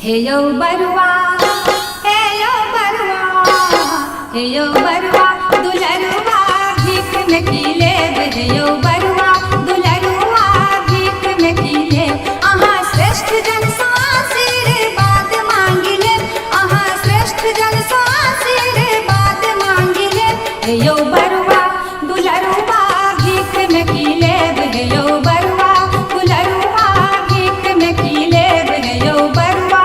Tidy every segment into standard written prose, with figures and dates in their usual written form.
हे यौ बरुआ, हे यौ बरुआ, हे यौ बरुआ दुलरुआ भीख में की लेब। हे यौ बरुआ दुलरुआ भीख में की लेब। अहाँ श्रेष्ठ जन सँ आशीर्वाद मांगि लेब। अहाँ श्रेष्ठ जन सँ आशीर्वाद मांगि लेब। हे यौ बरुआ दुलरुआ भीख में की लेब। हे यौ बरुआ दुलरुआ भीख में की लेब। हे यौ बरुआ।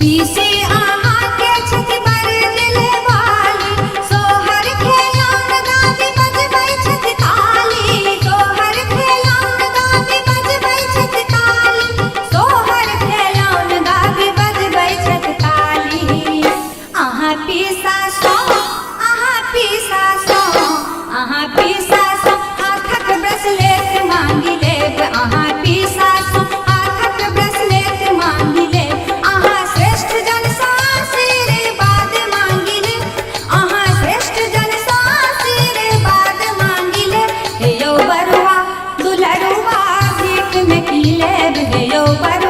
पीसे अहाँ के छथि बड़ दिल वाली, सोहर खेलौन गाबि बजबै छथि ताली, सोहर खेलौन गाबि बजबै छथि ताली, सोहर खेलौन गाबि बजबै छथि ताली। अहाँ पीसा सो, अहाँ पीसा सो, अहाँ पीसा सो हाथक ब्रेसलेट मांगि लेब, अहाँ पीसा सो हाथक ब्रेसलेट मांगि लेब, अहाँ श्रेष्ठ जन सँ आशीर्वाद मांगि लेब, अहाँ श्रेष्ठ जन सँ आशीर्वाद मांगि लेब। हे यौ बरुआ दुलरुआ भीख में की लेब, हे यौ बरुआ